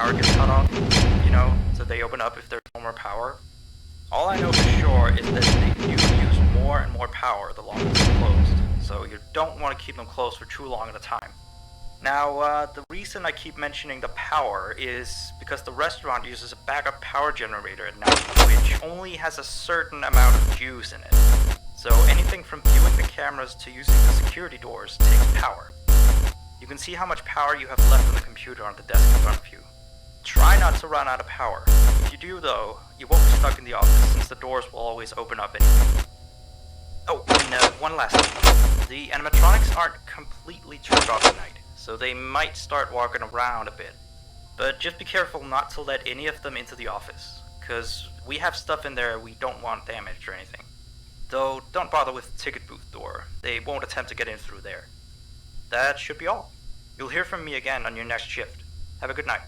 power gets cut off, you know, so they open up if there's no more power. All I know for sure is that they do use more and more power the longer they're closed, so you don't want to keep them closed for too long at a time. Now, the reason I keep mentioning the power is because the restaurant uses a backup power generator at night, which only has a certain amount of juice in it. So anything from viewing the cameras to using the security doors takes power. You can see how much power you have left on the computer on the desk in front of you. Try not to run out of power. If you do though, you won't be stuck in the office since the doors will always open up anyway. Oh, and one last thing. The animatronics aren't completely turned off at night, so they might start walking around a bit. But just be careful not to let any of them into the office, cause we have stuff in there we don't want damaged or anything. Though don't bother with the ticket booth door, they won't attempt to get in through there. That should be all. You'll hear from me again on your next shift. Have a good night.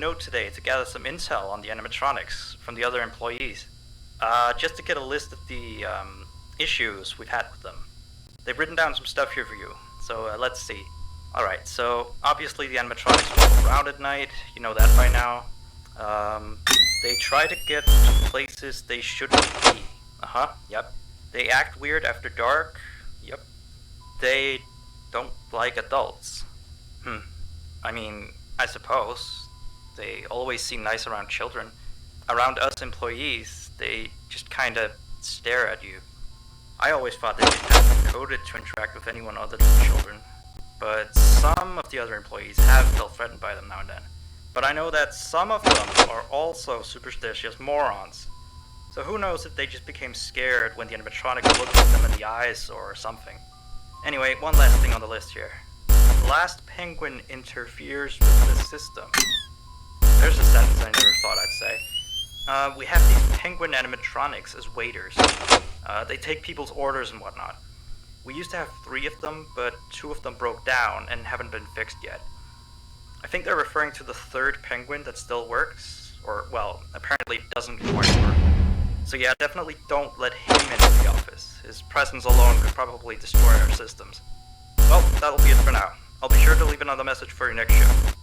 note today to gather some intel on the animatronics from the other employees. Just to get a list of the issues we've had with them. They've written down some stuff here for you, so let's see. Alright, so obviously the animatronics walk around at night, you know that by now. They try to get to places they shouldn't be. Yep. They act weird after dark. Yep. They don't like adults. I mean, I suppose. They always seem nice around children. Around us employees, they just kinda stare at you. I always thought they didn't have it coded to interact with anyone other than children. But some of the other employees have felt threatened by them now and then. But I know that some of them are also superstitious morons. So who knows if they just became scared when the animatronic looked at them in the eyes or something. Anyway, one last thing on the list here. The last penguin interferes with the system. There's a sentence I never thought I'd say. We have these penguin animatronics as waiters. They take people's orders and whatnot. We used to have 3 of them, but 2 of them broke down and haven't been fixed yet. I think they're referring to the 3rd penguin that still works, or, well, apparently doesn't quite work. So yeah, definitely don't let him into the office. His presence alone could probably destroy our systems. Well, that'll be it for now. I'll be sure to leave another message for your next shift.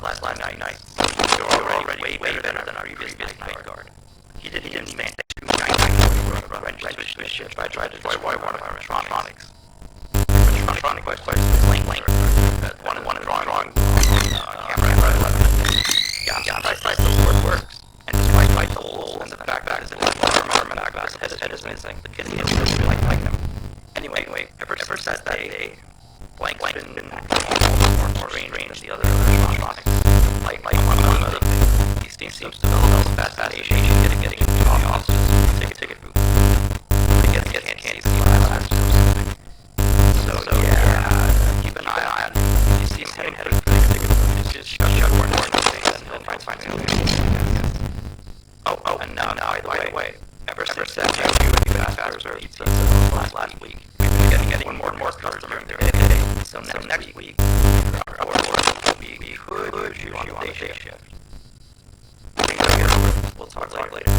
last night. You're already way better than our previous night guard. He didn't stand to wrench the ship. I tried to destroy one of our electronics. Electronic was playing one drawing camera 11. Yeah, I still works. And despite the hole and the fact that his head is missing, the kid feels really like him. Anyway, ever since that day, Blank's been more strange than the other electronics. Like among other things, he seems to develop a fascination getting into the offices, ticket booth. To get candy glass or something. So yeah, keep an eye on him. He seems heading for the ticket booth. Just shut more and he'll find something. Oh, and now, by the way, ever since that you bastards or pizza last week, we've been getting more and more customers during the day. So next week, we could put you on the day shift. I think I'll get over. We'll talk later.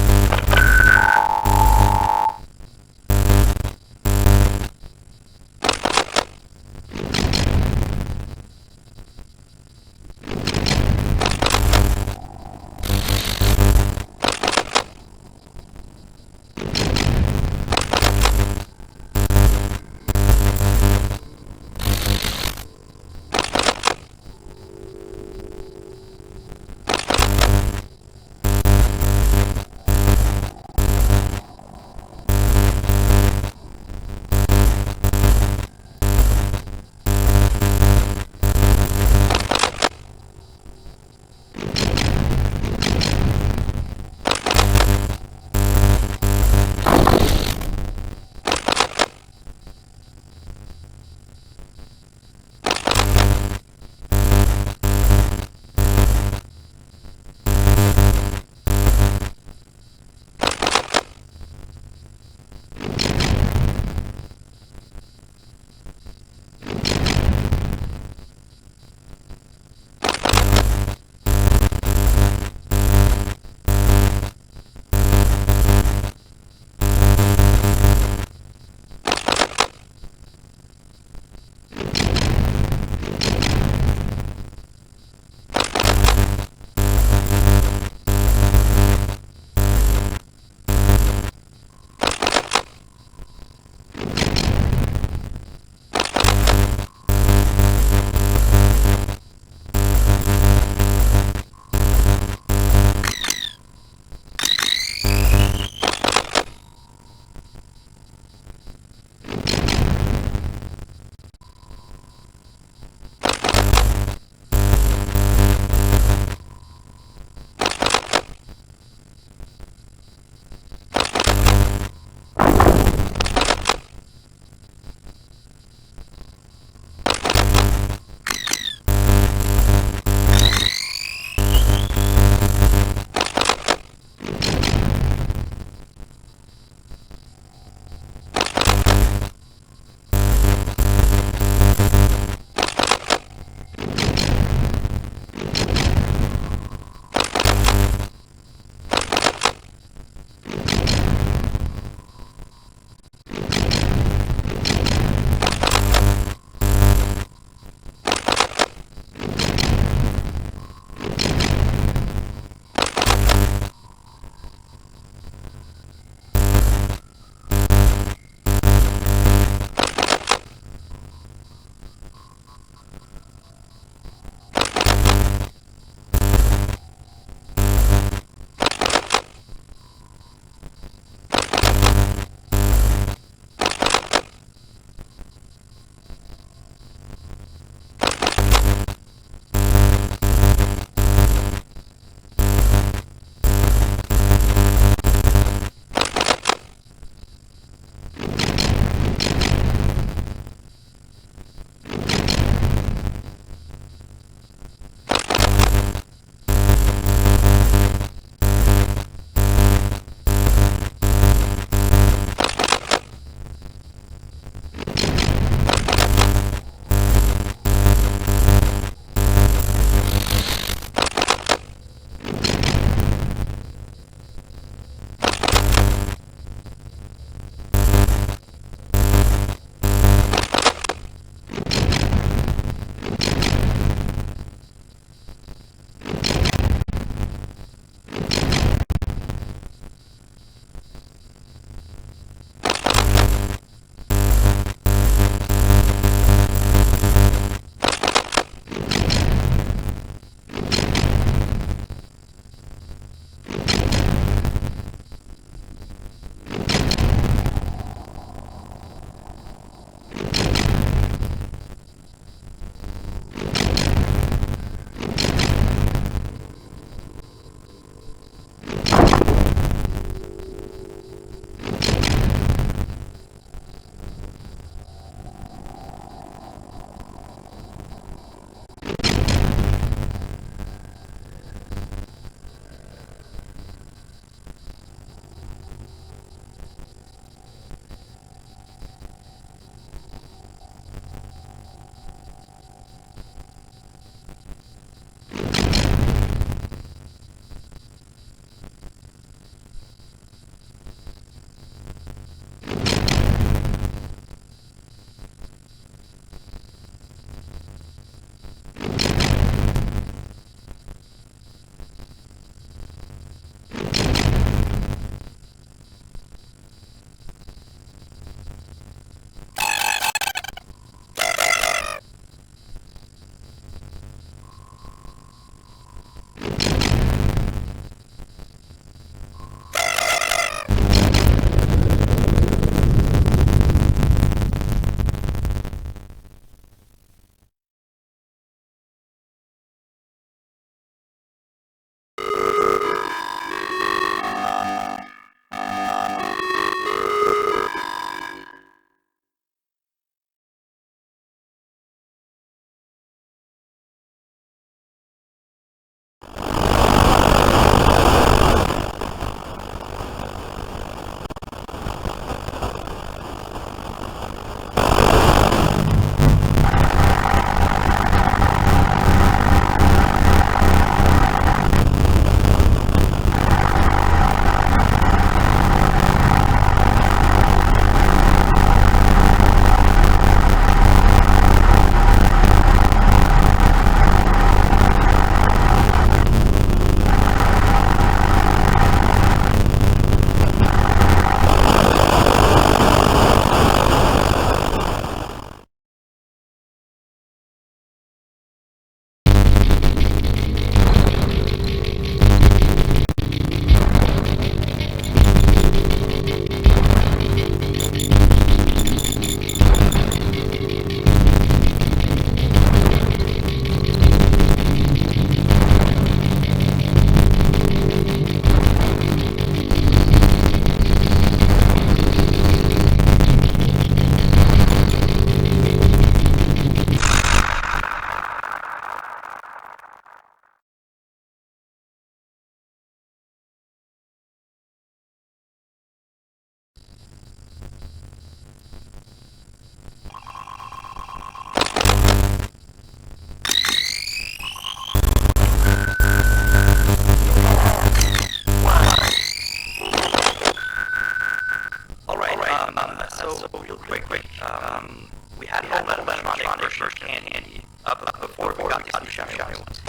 candy up before we got the shadow ones.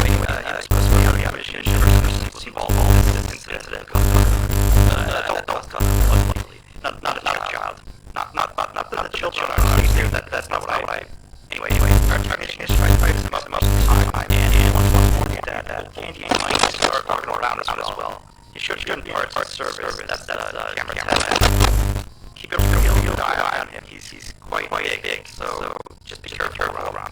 Anyway, he was supposed to be out of mission was involved in this incident. Adult luckily. Not a child. Not the children are here. That's not what I. Anyway, our technician is trying to fight him up most of the time, and once more that candy and money start walking around as well. He should be parts of service. That's camera test. Keep a real eye on him. He's quite big, so just be careful around.